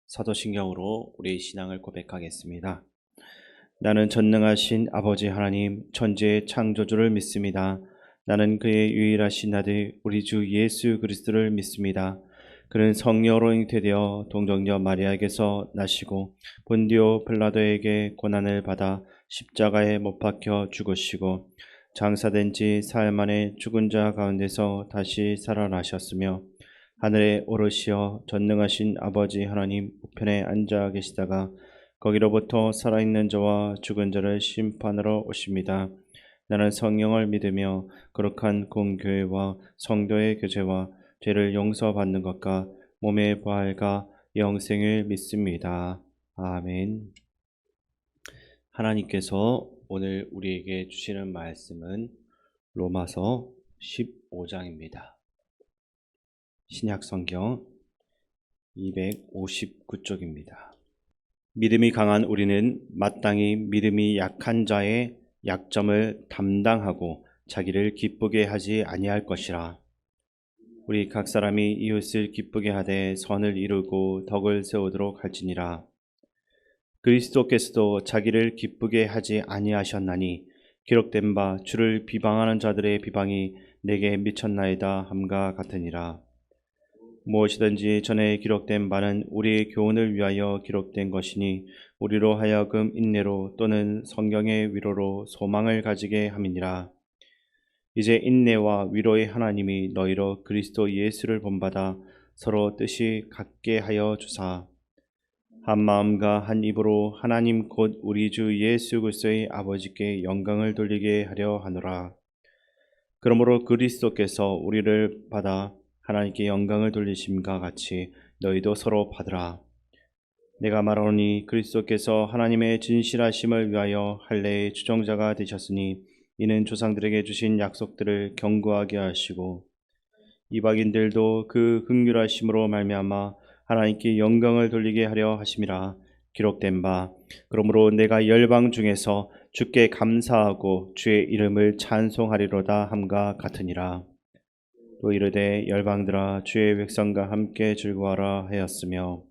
사도신경으로 우리 신앙을 고백하겠습니다. 나는 전능하신 아버지 하나님 천지의 창조주를 믿습니다. 나는 그의 유일하신 아들 우리 주 예수 그리스도를 믿습니다. 그는 성령으로 잉태되어 동정녀 마리아에게서 나시고 본디오 빌라도에게 고난을 받아 십자가에 못 박혀 죽으시고 장사된 지 사흘 만에 죽은 자 가운데서 다시 살아나셨으며 하늘에 오르시어 전능하신 아버지 하나님 우편에 앉아 계시다가 거기로부터 살아있는 자와 죽은 자를 심판하러 오십니다. 나는 성령을 믿으며 거룩한 공교회와 성도의 교제와 죄를 용서받는 것과 몸의 부활과 영생을 믿습니다. 아멘. 하나님께서 오늘 우리에게 주시는 말씀은 로마서 15장입니다. 신약성경 259쪽입니다. 믿음이 강한 우리는 마땅히 믿음이 약한 자의 약점을 담당하고 자기를 기쁘게 하지 아니할 것이라. 우리 각 사람이 이웃을 기쁘게 하되 선을 이루고 덕을 세우도록 할지니라. 그리스도께서도 자기를 기쁘게 하지 아니하셨나니 기록된 바 주를 비방하는 자들의 비방이 내게 미쳤나이다 함과 같으니라. 무엇이든지 전에 기록된 바는 우리의 교훈을 위하여 기록된 것이니 우리로 하여금 인내로 또는 성경의 위로로 소망을 가지게 함이니라. 이제 인내와 위로의 하나님이 너희로 그리스도 예수를 본받아 서로 뜻이 같게 하여 주사 한 마음과 한 입으로 하나님 곧 우리 주 예수 그리스도의 아버지께 영광을 돌리게 하려 하노라. 그러므로 그리스도께서 우리를 받아 하나님께 영광을 돌리심과 같이 너희도 서로 받으라. 내가 말하노니 그리스도께서 하나님의 진실하심을 위하여 할례의 주정자가 되셨으니 이는 조상들에게 주신 약속들을 견고하게 하시고 이방인들도 그 긍휼하심으로 말미암아 하나님께 영광을 돌리게 하려 하심이라. 기록된 바 그러므로 내가 열방 중에서 주께 감사하고 주의 이름을 찬송하리로다 함과 같으니라. 또 이르되 열방들아 주의 백성과 함께 즐거워하라 하였으며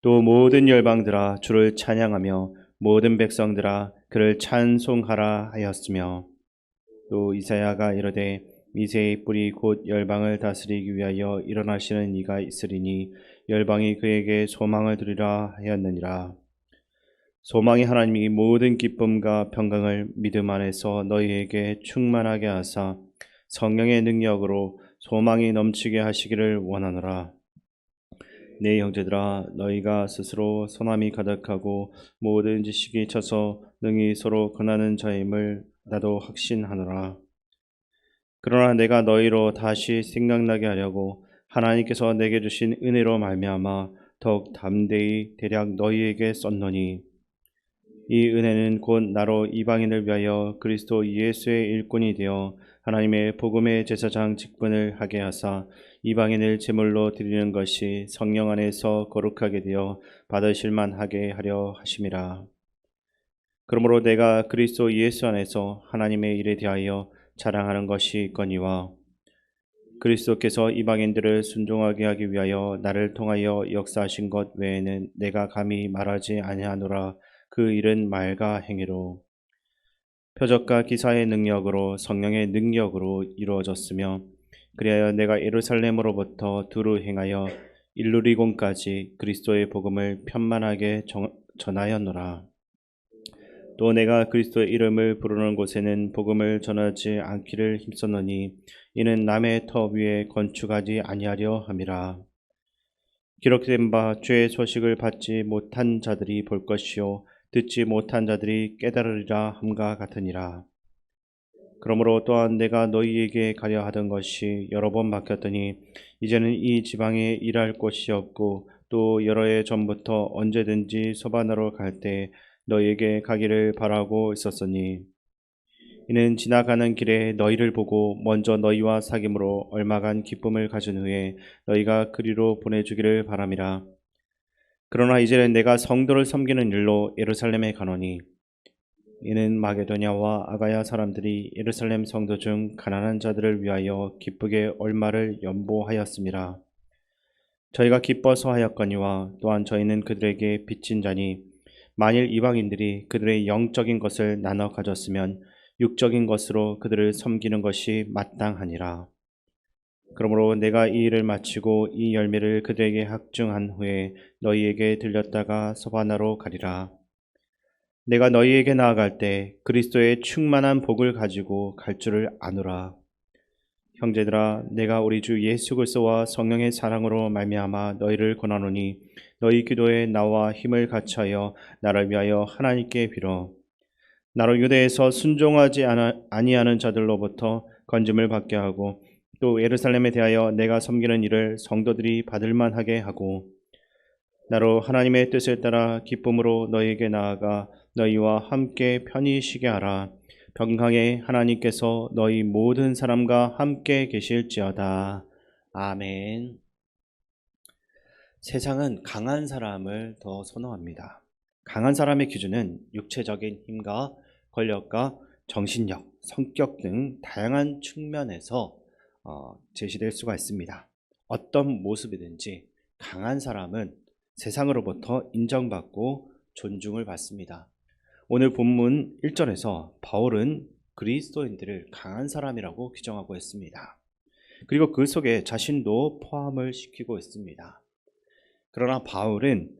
또 모든 열방들아 주를 찬양하며 모든 백성들아 그를 찬송하라 하였으며 또 이사야가 이르되 미새의 뿌리 곧 열방을 다스리기 위하여 일어나시는 이가 있으리니 열방이 그에게 소망을 두리라 하였느니라. 소망의 하나님이 모든 기쁨과 평강을 믿음 안에서 너희에게 충만하게 하사 성령의 능력으로 소망이 넘치게 하시기를 원하노라. 내 형제들아 너희가 스스로 선함이 가득하고 모든 지식이 차서 능히 서로 권하는 자임을 나도 확신하노라. 그러나 내가 너희로 다시 생각나게 하려고 하나님께서 내게 주신 은혜로 말미암아 더욱 담대히 대략 너희에게 썼노니 이 은혜는 곧 나로 이방인을 위하여 그리스도 예수의 일꾼이 되어 하나님의 복음의 제사장 직분을 하게 하사 이방인을 제물로 드리는 것이 성령 안에서 거룩하게 되어 받으실 만하게 하려 하심이라. 그러므로 내가 그리스도 예수 안에서 하나님의 일에 대하여 자랑하는 것이 있거니와 그리스도께서 이방인들을 순종하게 하기 위하여 나를 통하여 역사하신 것 외에는 내가 감히 말하지 아니하노라. 그 일은 말과 행위로 표적과 기사의 능력으로 성령의 능력으로 이루어졌으며 그리하여 내가 예루살렘으로부터 두루 행하여 일루리곤까지 그리스도의 복음을 편만하게 전하였노라. 또 내가 그리스도의 이름을 부르는 곳에는 복음을 전하지 않기를 힘썼노니 이는 남의 터 위에 건축하지 아니하려 함이라. 기록된 바 죄의 소식을 받지 못한 자들이 볼 것이요 듣지 못한 자들이 깨달으리라 함과 같으니라. 그러므로 또한 내가 너희에게 가려 하던 것이 여러 번 막혔더니 이제는 이 지방에 일할 곳이 없고 또 여러 해 전부터 언제든지 소반하러 갈 때 너희에게 가기를 바라고 있었으니 이는 지나가는 길에 너희를 보고 먼저 너희와 사귐으로 얼마간 기쁨을 가진 후에 너희가 그리로 보내주기를 바람이라. 그러나 이제는 내가 성도를 섬기는 일로 예루살렘에 가노니 이는 마게도냐와 아가야 사람들이 예루살렘 성도 중 가난한 자들을 위하여 기쁘게 얼마를 연보하였음이라. 저희가 기뻐서 하였거니와 또한 저희는 그들에게 빚진 자니 만일 이방인들이 그들의 영적인 것을 나눠 가졌으면 육적인 것으로 그들을 섬기는 것이 마땅하니라. 그러므로 내가 이 일을 마치고 이 열매를 그들에게 확증한 후에 너희에게 들렸다가 서바나로 가리라. 내가 너희에게 나아갈 때 그리스도의 충만한 복을 가지고 갈 줄을 아노라. 형제들아, 내가 우리 주 예수 그리스도와 성령의 사랑으로 말미암아 너희를 권하노니 너희 기도에 나와 힘을 같이하여 나를 위하여 하나님께 빌어. 나로 유대에서 순종하지 아니하는 자들로부터 건짐을 받게 하고 또 예루살렘에 대하여 내가 섬기는 일을 성도들이 받을 만하게 하고 나로 하나님의 뜻을 따라 기쁨으로 너희에게 나아가 너희와 함께 편히 쉬게 하라. 평강의 하나님께서 너희 모든 사람과 함께 계실지어다. 아멘. 세상은 강한 사람을 더 선호합니다. 강한 사람의 기준은 육체적인 힘과 권력과 정신력, 성격 등 다양한 측면에서 제시될 수가 있습니다. 어떤 모습이든지 강한 사람은 세상으로부터 인정받고 존중을 받습니다. 오늘 본문 1절에서 바울은 그리스도인들을 강한 사람이라고 규정하고 있습니다. 그리고 그 속에 자신도 포함을 시키고 있습니다. 그러나 바울은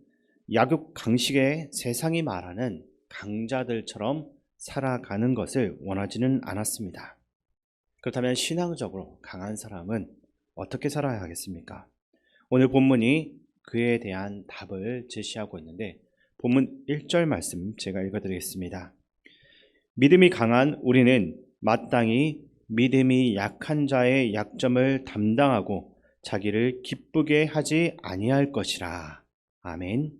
야곱 강식의 세상이 말하는 강자들처럼 살아가는 것을 원하지는 않았습니다. 그렇다면 신앙적으로 강한 사람은 어떻게 살아야 하겠습니까? 오늘 본문이 그에 대한 답을 제시하고 있는데 본문 1절 말씀 제가 읽어드리겠습니다. 믿음이 강한 우리는 마땅히 믿음이 약한 자의 약점을 담당하고 자기를 기쁘게 하지 아니할 것이라. 아멘.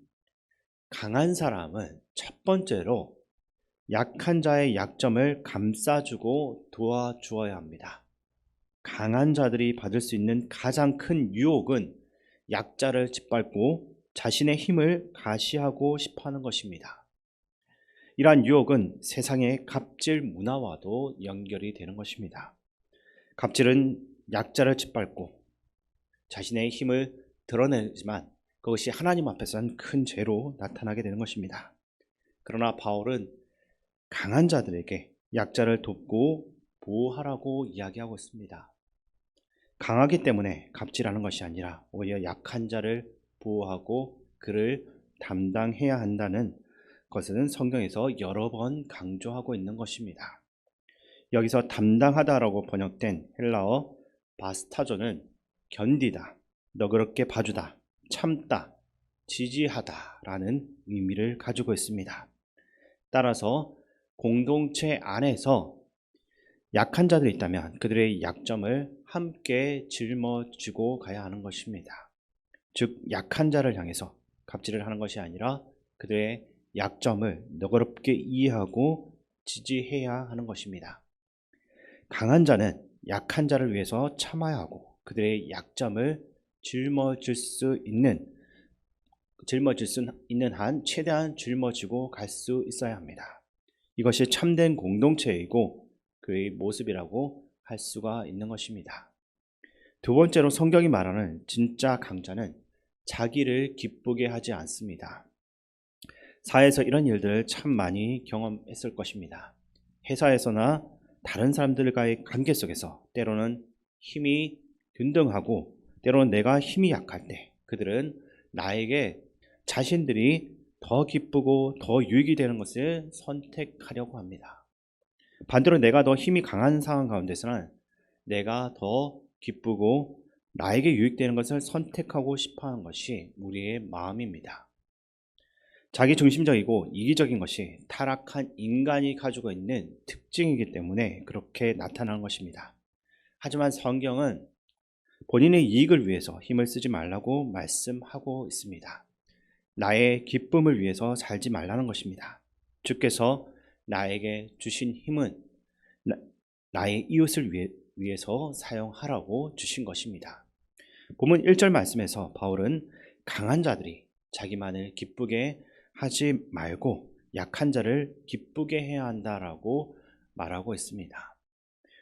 강한 사람은 첫 번째로 약한 자의 약점을 감싸주고 도와주어야 합니다. 강한 자들이 받을 수 있는 가장 큰 유혹은 약자를 짓밟고 자신의 힘을 가시하고 싶어하는 것입니다. 이러한 유혹은 세상의 갑질 문화와도 연결이 되는 것입니다. 갑질은 약자를 짓밟고 자신의 힘을 드러내지만 그것이 하나님 앞에서는 큰 죄로 나타나게 되는 것입니다. 그러나 바울은 강한 자들에게 약자를 돕고 보호하라고 이야기하고 있습니다. 강하기 때문에 갑질하는 것이 아니라 오히려 약한 자를 보호하고 그를 담당해야 한다는 것은 성경에서 여러 번 강조하고 있는 것입니다. 여기서 담당하다라고 번역된 헬라어 바스타조는 견디다, 너그럽게 봐주다, 참다, 지지하다라는 의미를 가지고 있습니다. 따라서 공동체 안에서 약한 자들이 있다면 그들의 약점을 함께 짊어지고 가야 하는 것입니다. 즉 약한 자를 향해서 갑질을 하는 것이 아니라 그들의 약점을 너그럽게 이해하고 지지해야 하는 것입니다. 강한 자는 약한 자를 위해서 참아야 하고 그들의 약점을 짊어질 수 있는 한 최대한 짊어지고 갈 수 있어야 합니다. 이것이 참된 공동체이고 그의 모습이라고 할 수가 있는 것입니다. 두 번째로 성경이 말하는 진짜 강자는 자기를 기쁘게 하지 않습니다. 사회에서 이런 일들을 참 많이 경험했을 것입니다. 회사에서나 다른 사람들과의 관계 속에서 때로는 힘이 균등하고 때로는 내가 힘이 약할 때 그들은 나에게 자신들이 더 기쁘고 더 유익이 되는 것을 선택하려고 합니다. 반대로 내가 더 힘이 강한 상황 가운데서는 내가 더 기쁘고 나에게 유익되는 것을 선택하고 싶어하는 것이 우리의 마음입니다. 자기중심적이고 이기적인 것이 타락한 인간이 가지고 있는 특징이기 때문에 그렇게 나타나는 것입니다. 하지만 성경은 본인의 이익을 위해서 힘을 쓰지 말라고 말씀하고 있습니다. 나의 기쁨을 위해서 살지 말라는 것입니다. 주께서 나에게 주신 힘은 나의 이웃을 위해서 사용하라고 주신 것입니다. 본문 1절 말씀에서 바울은 강한 자들이 자기만을 기쁘게 하지 말고 약한 자를 기쁘게 해야 한다라고 말하고 있습니다.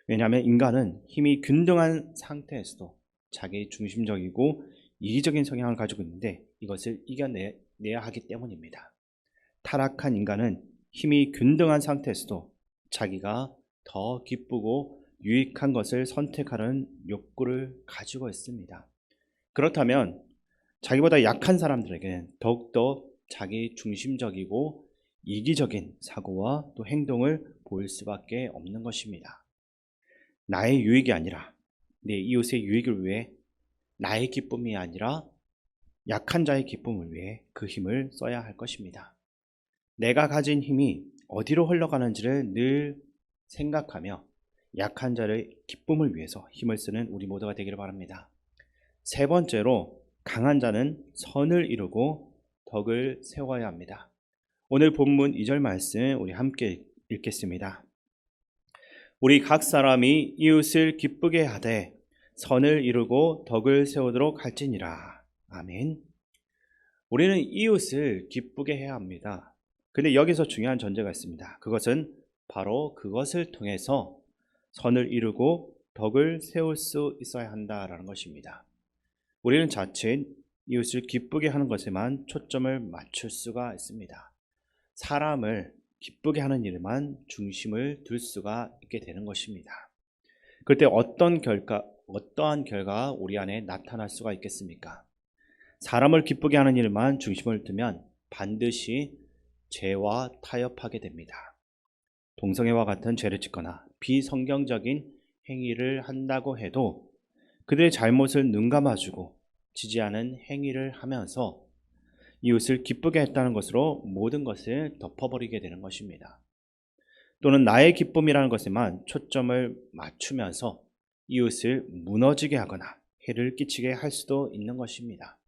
왜냐하면 인간은 힘이 균등한 상태에서도 자기 중심적이고 이기적인 성향을 가지고 있는데 이것을 이겨내야 하기 때문입니다. 타락한 인간은 힘이 균등한 상태에서도 자기가 더 기쁘고 유익한 것을 선택하는 욕구를 가지고 있습니다. 그렇다면 자기보다 약한 사람들에게는 더욱더 자기 중심적이고 이기적인 사고와 또 행동을 보일 수밖에 없는 것입니다. 나의 유익이 아니라 내 이웃의 유익을 위해, 나의 기쁨이 아니라 약한 자의 기쁨을 위해 그 힘을 써야 할 것입니다. 내가 가진 힘이 어디로 흘러가는지를 늘 생각하며 약한 자의 기쁨을 위해서 힘을 쓰는 우리 모두가 되기를 바랍니다. 세 번째로, 강한 자는 선을 이루고 덕을 세워야 합니다. 오늘 본문 2절 말씀 우리 함께 읽겠습니다. 우리 각 사람이 이웃을 기쁘게 하되 선을 이루고 덕을 세우도록 할지니라. 아멘. 우리는 이웃을 기쁘게 해야 합니다. 근데 여기서 중요한 전제가 있습니다. 그것은 바로 그것을 통해서 선을 이루고 덕을 세울 수 있어야 한다라는 것입니다. 우리는 자칫 이웃을 기쁘게 하는 것에만 초점을 맞출 수가 있습니다. 사람을 기쁘게 하는 일에만 중심을 둘 수가 있게 되는 것입니다. 그때 어떠한 결과가 우리 안에 나타날 수가 있겠습니까? 사람을 기쁘게 하는 일만 중심을 두면 반드시 죄와 타협하게 됩니다. 동성애와 같은 죄를 짓거나 비성경적인 행위를 한다고 해도 그들의 잘못을 눈감아주고 지지하는 행위를 하면서 이웃을 기쁘게 했다는 것으로 모든 것을 덮어버리게 되는 것입니다. 또는 나의 기쁨이라는 것에만 초점을 맞추면서 이웃을 무너지게 하거나 해를 끼치게 할 수도 있는 것입니다.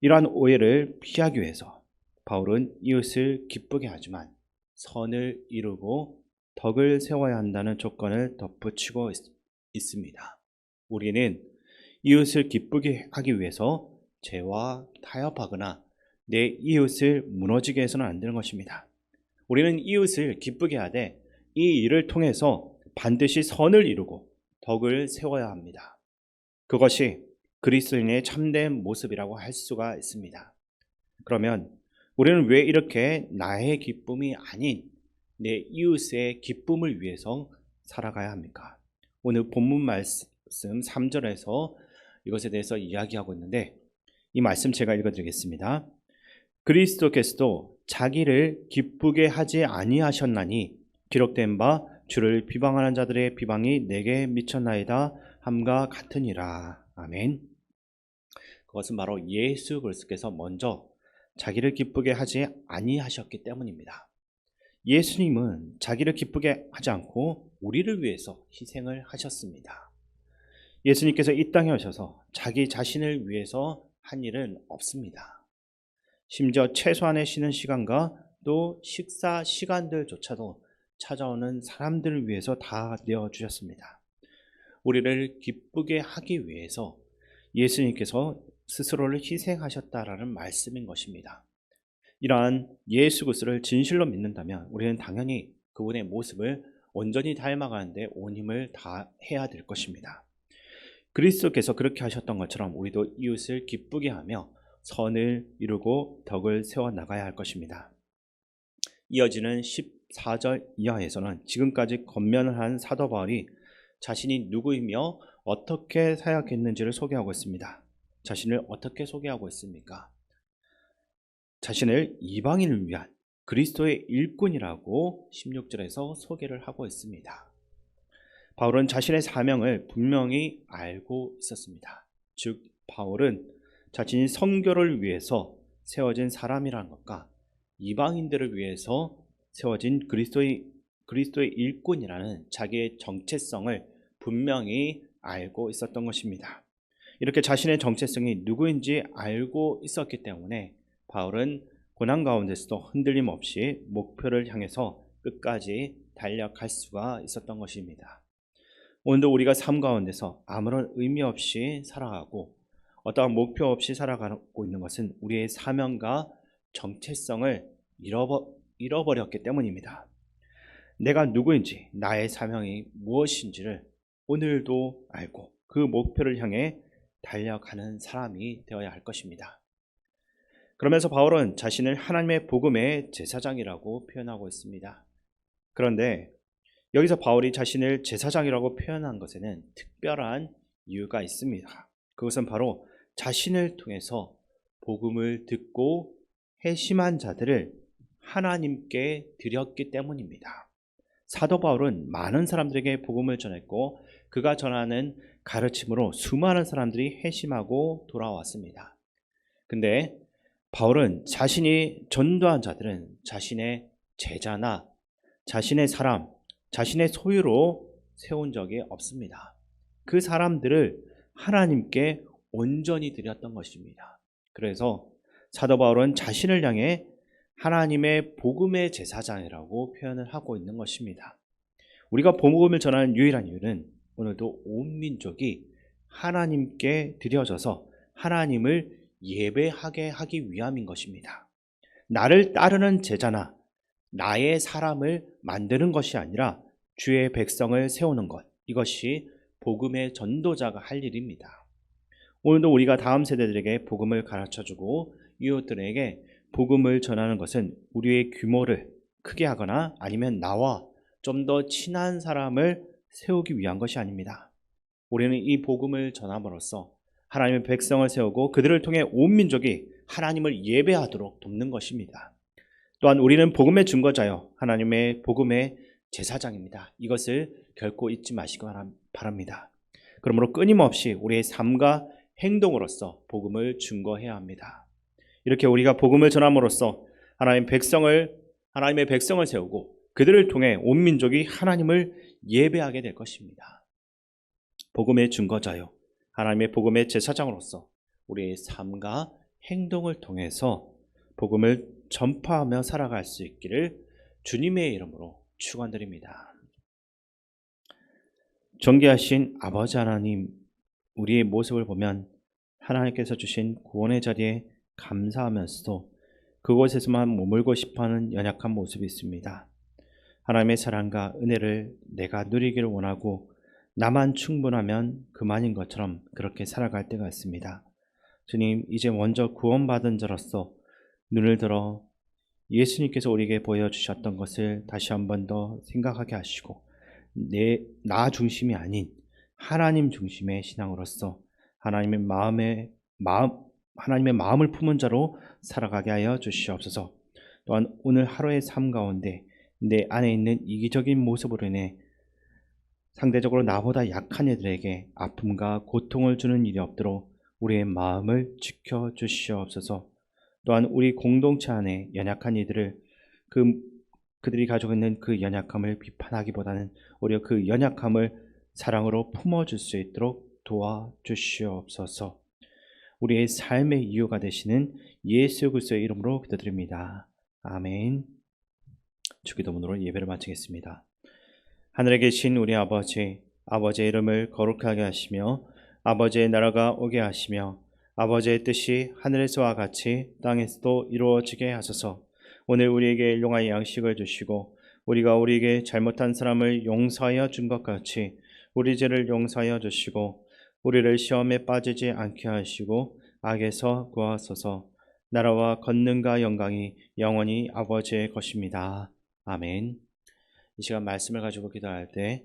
이러한 오해를 피하기 위해서 바울은 이웃을 기쁘게 하지만 선을 이루고 덕을 세워야 한다는 조건을 덧붙이고 있습니다. 우리는 이웃을 기쁘게 하기 위해서 죄와 타협하거나 내 이웃을 무너지게 해서는 안 되는 것입니다. 우리는 이웃을 기쁘게 하되 이 일을 통해서 반드시 선을 이루고 덕을 세워야 합니다. 그것이 그리스도인의 참된 모습이라고 할 수가 있습니다. 그러면 우리는 왜 이렇게 나의 기쁨이 아닌 내 이웃의 기쁨을 위해서 살아가야 합니까? 오늘 본문 말씀 3절에서 이것에 대해서 이야기하고 있는데 이 말씀 제가 읽어드리겠습니다. 그리스도께서도 자기를 기쁘게 하지 아니하셨나니 기록된 바 주를 비방하는 자들의 비방이 내게 미쳤나이다 함과 같으니라. 아멘. 그것은 바로 예수 그리스도께서 먼저 자기를 기쁘게 하지 아니하셨기 때문입니다. 예수님은 자기를 기쁘게 하지 않고 우리를 위해서 희생을 하셨습니다. 예수님께서 이 땅에 오셔서 자기 자신을 위해서 한 일은 없습니다. 심지어 최소한의 쉬는 시간과 또 식사 시간들조차도 찾아오는 사람들을 위해서 다 내어주셨습니다. 우리를 기쁘게 하기 위해서 예수님께서 스스로를 희생하셨다라는 말씀인 것입니다. 이러한 예수 그리스도를 진실로 믿는다면 우리는 당연히 그분의 모습을 온전히 닮아가는데 온 힘을 다해야 될 것입니다. 그리스도께서 그렇게 하셨던 것처럼 우리도 이웃을 기쁘게 하며 선을 이루고 덕을 세워나가야 할 것입니다. 이어지는 14절 이하에서는 지금까지 권면을 한 사도 바울이 자신이 누구이며 어떻게 사역했는지를 소개하고 있습니다. 자신을 어떻게 소개하고 있습니까? 자신을 이방인을 위한 그리스도의 일꾼이라고 16절에서 소개를 하고 있습니다. 바울은 자신의 사명을 분명히 알고 있었습니다. 즉 바울은 자신이 선교를 위해서 세워진 사람이라는 것과 이방인들을 위해서 세워진 그리스도의 일꾼이라는 자기의 정체성을 분명히 알고 있었던 것입니다. 이렇게 자신의 정체성이 누구인지 알고 있었기 때문에 바울은 고난 가운데서도 흔들림 없이 목표를 향해서 끝까지 달려갈 수가 있었던 것입니다. 오늘도 우리가 삶 가운데서 아무런 의미 없이 살아가고 어떠한 목표 없이 살아가고 있는 것은 우리의 사명과 정체성을 잃어버렸기 때문입니다. 내가 누구인지, 나의 사명이 무엇인지를 오늘도 알고 그 목표를 향해 달려가는 사람이 되어야 할 것입니다. 그러면서 바울은 자신을 하나님의 복음의 제사장이라고 표현하고 있습니다. 그런데 여기서 바울이 자신을 제사장이라고 표현한 것에는 특별한 이유가 있습니다. 그것은 바로 자신을 통해서 복음을 듣고 회심한 자들을 하나님께 드렸기 때문입니다. 사도 바울은 많은 사람들에게 복음을 전했고 그가 전하는 가르침으로 수많은 사람들이 회심하고 돌아왔습니다. 근데 바울은 자신이 전도한 자들은 자신의 제자나 자신의 사람, 자신의 소유로 세운 적이 없습니다. 그 사람들을 하나님께 온전히 드렸던 것입니다. 그래서 사도 바울은 자신을 향해 하나님의 복음의 제사장이라고 표현을 하고 있는 것입니다. 우리가 복음을 전하는 유일한 이유는 오늘도 온 민족이 하나님께 드려져서 하나님을 예배하게 하기 위함인 것입니다. 나를 따르는 제자나 나의 사람을 만드는 것이 아니라 주의 백성을 세우는 것, 이것이 복음의 전도자가 할 일입니다. 오늘도 우리가 다음 세대들에게 복음을 가르쳐주고 이웃들에게 복음을 전하는 것은 우리의 규모를 크게 하거나 아니면 나와 좀 더 친한 사람을 세우기 위한 것이 아닙니다. 우리는 이 복음을 전함으로써 하나님의 백성을 세우고 그들을 통해 온 민족이 하나님을 예배하도록 돕는 것입니다. 또한 우리는 복음의 증거자여 하나님의 복음의 제사장입니다. 이것을 결코 잊지 마시기 바랍니다. 그러므로 끊임없이 우리의 삶과 행동으로서 복음을 증거해야 합니다. 이렇게 우리가 복음을 전함으로써 하나님의 백성을 세우고 그들을 통해 온 민족이 하나님을 예배하게 될 것입니다. 복음의 증거자요 하나님의 복음의 제사장으로서 우리의 삶과 행동을 통해서 복음을 전파하며 살아갈 수 있기를 주님의 이름으로 축원드립니다. 존귀하신 아버지 하나님, 우리의 모습을 보면 하나님께서 주신 구원의 자리에 감사하면서도 그곳에서만 머물고 싶어하는 연약한 모습이 있습니다. 하나님의 사랑과 은혜를 내가 누리기를 원하고 나만 충분하면 그만인 것처럼 그렇게 살아갈 때가 있습니다. 주님, 이제 먼저 구원받은 자로서 눈을 들어 예수님께서 우리에게 보여주셨던 것을 다시 한 번 더 생각하게 하시고 나 중심이 아닌 하나님 중심의 신앙으로서 하나님의 마음을 품은 자로 살아가게 하여 주시옵소서. 또한 오늘 하루의 삶 가운데 내 안에 있는 이기적인 모습으로 인해 상대적으로 나보다 약한 이들에게 아픔과 고통을 주는 일이 없도록 우리의 마음을 지켜주시옵소서. 또한 우리 공동체 안에 연약한 이들을 그들이 가지고 있는 그 연약함을 비판하기보다는 오히려 그 연약함을 사랑으로 품어줄 수 있도록 도와주시옵소서. 우리의 삶의 이유가 되시는 예수 그리스도의 이름으로 기도드립니다. 아멘. 주기도문으로 예배를 마치겠습니다. 하늘에 계신 우리 아버지의 이름을 거룩하게 하시며 아버지의 나라가 오게 하시며 아버지의 뜻이 하늘에서와 같이 땅에서도 이루어지게 하소서. 오늘 우리에게 일용할 양식을 주시고 우리가 우리에게 잘못한 사람을 용서하여 준 것 같이 우리 죄를 용서하여 주시고 우리를 시험에 빠지지 않게 하시고 악에서 구하소서. 나라와 권능과 영광이 영원히 아버지의 것입니다. 아멘. 이 시간 말씀을 가지고 기도할 때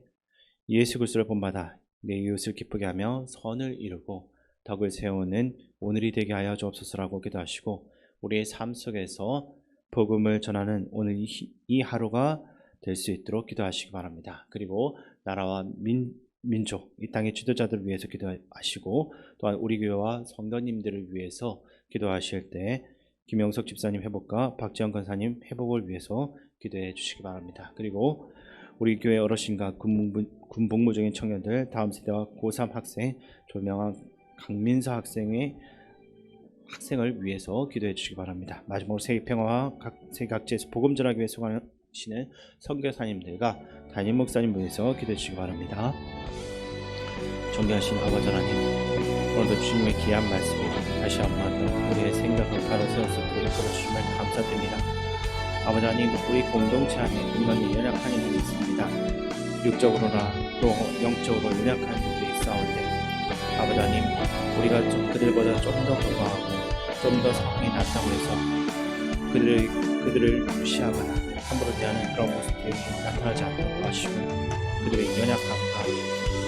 예수 그리스도를 본받아 내 이웃을 기쁘게 하며 선을 이루고 덕을 세우는 오늘이 되게 하여 주옵소서라고 기도하시고 우리의 삶 속에서 복음을 전하는 오늘 이 하루가 될 수 있도록 기도하시기 바랍니다. 그리고 나라와 민족, 이 땅의 지도자들을 위해서 기도하시고 또한 우리 교회와 성도님들을 위해서 기도하실 때 김영석 집사님 회복과 박지영 권사님 회복을 위해서 기도해 주시기 바랍니다. 그리고 우리 교회 어르신과 군 복무 중인 청년들, 다음 세대와 고3 학생, 조명한 강민서 학생을 위해서 기도해 주시기 바랍니다. 마지막으로 세계 평화와 세계 각지에서 복음 전하기 위해 수고하시는 선교사님들과 담임 목사님 위해서 기도해 주시기 바랍니다. 존귀하신 아버지 하나님, 오늘도 주님의 귀한 말씀을 다시 한번 우리의 생각을 바로 세울 수 있도록 도와주심을 감사드립니다. 아버지 하나님, 우리 공동체 안에 인간이 연약한 이들이 있습니다. 육적으로나 또 영적으로 연약한 이들이 싸울 때 아버지 하나님, 우리가 그들보다 좀 더 건강하고 좀 더 상황이 낫다고 해서 그들을 무시하거나 함부로 대하는 그런 모습들이 나타나지 않도록 하시고 그들의 연약함과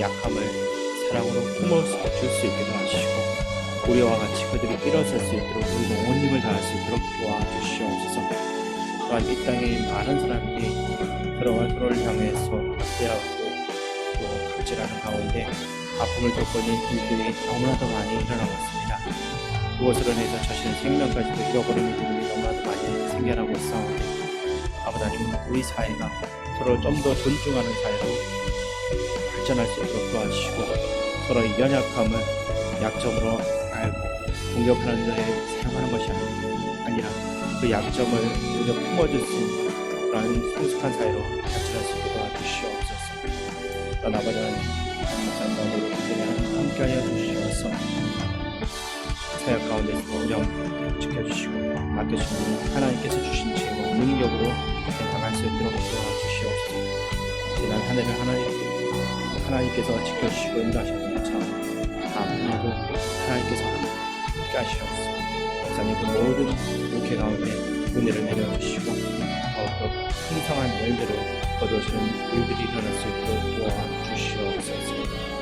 약함을 사랑으로 품어줄 수 있기도 하시고 우리와 같이 그들이 일어설 수 있도록 우리도 온 힘을 다할 수 있도록 도와주시옵소서. 또한 이 땅에 많은 사람들이 서로가 서로를 향해서 학대하고 또 갑질하는 가운데 아픔을 겪고 있는 일들이 너무나도 많이 일어나고 있습니다. 그것으로 인해서 자신의 생명까지도 잃어버리는 일들이 너무나도 많이 생겨나고 있사오니 아버지 하나님, 우리 사회가 서로 좀 더 존중하는 사회로 발전할 수 있도록 도와주시고 서로의 연약함을 약점으로 알고 공격하는 자에 사용하는 것이 아니라 그 약점을 오히려 품어줄 수 있는 그런 성숙한 사회로 발전할 수 있도록 도와주시옵소서. 또한 아버지 하나님, 감사합니다. 우리 함께하여 주시옵소서. 사역 가운데서 우정 지켜주시고 맡겨주시는 하나님께서 주신 책임과 능력으로 나갈 수 있도록 도와주시옵소서. 지난 한 해를 하나님께서 지켜주시고 인도하셨던 것처럼 다음 해도 하나님께서 함께 하시옵소서. 목사님, 그 모든 목회 가운데 은혜를 내려주시고 더욱더 풍성한 열매로 거두어지는 일들이 일어날 수 있도록 도와주시옵소서.